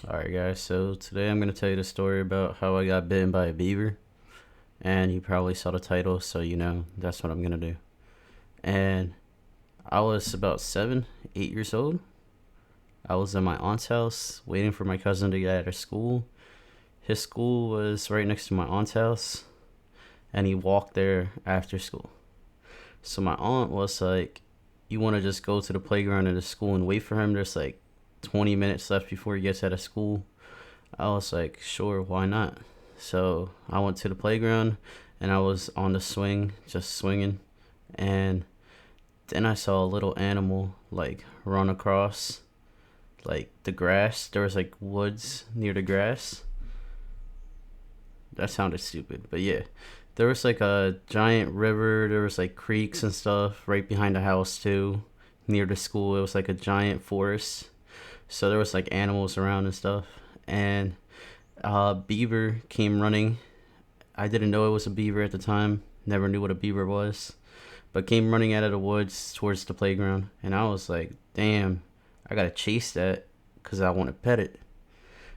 Alright, guys, so today I'm going to tell you the story about how I got bitten by a beaver. And you probably saw the title, so you know that's what I'm going to do. And I was about 8 years old. I was in my aunt's house waiting for my cousin to get out of school. His school was right next to my aunt's house, and he walked there after school. So my aunt was like, "You want to just go to the playground at the school and wait for him? There's like 20 minutes left before he gets out of school." I was like, "Sure, why not?" So I went to the playground and I was on the swing, just swinging. And then I saw a little animal like run across like the grass. There was like woods near the grass. That sounded stupid, but yeah. There was like a giant river. There was like creeks and stuff right behind the house too, near the school. It was like a giant forest. So there was like animals around and stuff. And beaver came running. I didn't know it was a beaver at the time. Never knew what a beaver was, but came running out of the woods towards the playground. And I was like, "Damn, I gotta chase that because I want to pet it."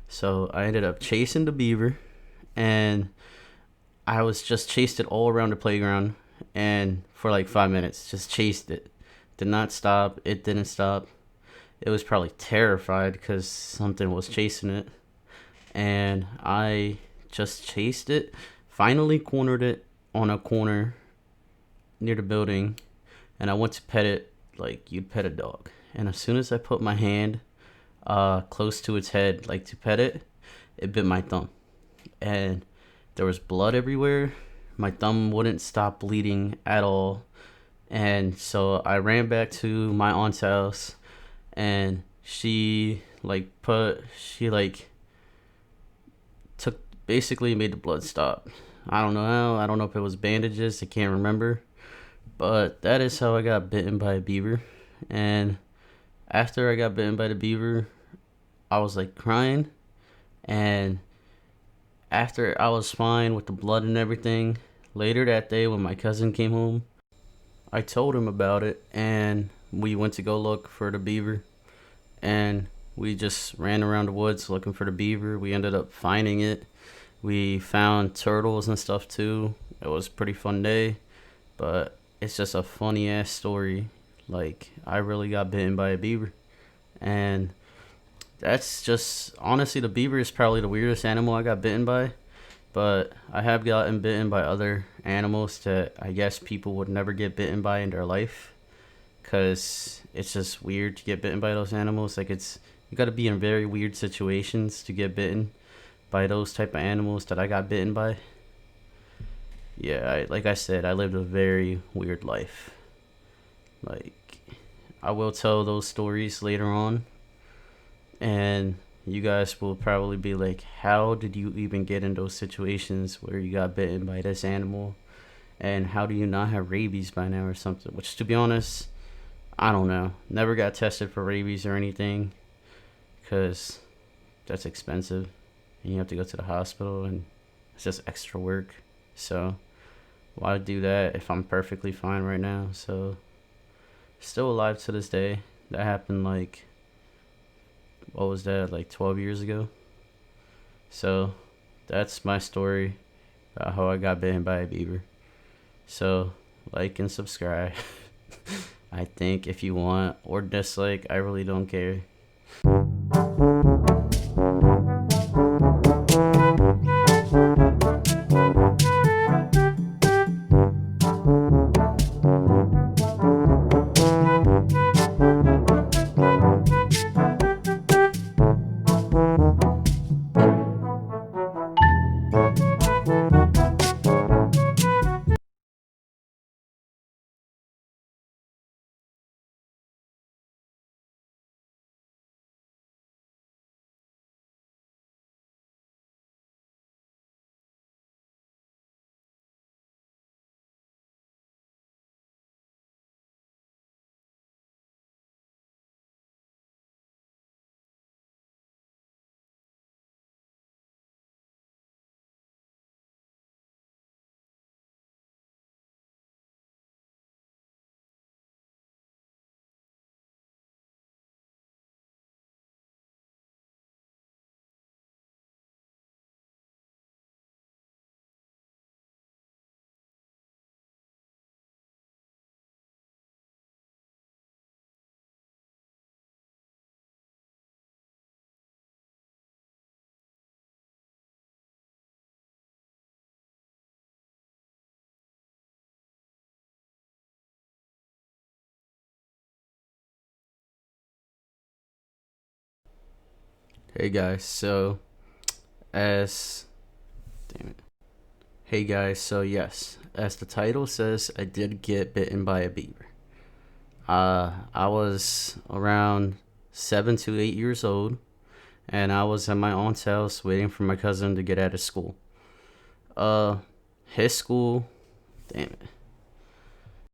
So I ended up chasing the beaver, and I was just chased it all around the playground, and for like 5 minutes, just chased it. Did not stop. It didn't stop. It was probably terrified because something was chasing it, and I just chased it. Finally cornered it on a corner near the building, and I went to pet it like you'd pet a dog. And as soon as I put my hand close to its head, like to pet it, it bit my thumb, and there was blood everywhere. My thumb wouldn't stop bleeding at all, and so I ran back to my aunt's house, and she took basically made the blood stop. I don't know how. I don't know if it was bandages. I can't remember. But that is how I got bitten by a beaver. And after I got bitten by the beaver, I was like crying. And after I was fine with the blood and everything, later that day when my cousin came home, I told him about it. And we went to go look for the beaver. And we just ran around the woods looking for the beaver. We ended up finding it. We found turtles and stuff too. It was a pretty fun day, but it's just a funny ass story. Like, I really got bitten by a beaver. And that's just honestly, the beaver is probably the weirdest animal I got bitten by. But I have gotten bitten by other animals that I guess people would never get bitten by in their life, because it's just weird to get bitten by those animals. Like, it's you got to be in very weird situations to get bitten by those type of animals that I got bitten by. Yeah, like I said, I lived a very weird life. Like, I will tell those stories later on, and you guys will probably be like, "How did you even get in those situations where you got bitten by this animal? And how do you not have rabies by now or something?" Which, to be honest, I don't know. Never got tested for rabies or anything, because that's expensive, and you have to go to the hospital, and it's just extra work. So why do that if I'm perfectly fine right now? So still alive to this day. That happened like, what was that, like 12 years ago? So that's my story about how I got bitten by a beaver. So like and subscribe. I think if you want, or dislike, I really don't care. Hey guys, so as damn it. Hey guys, so yes, as the title says, I did get bitten by a beaver. I was around 7 to 8 years old, and I was at my aunt's house waiting for my cousin to get out of school. Uh, his school, damn it.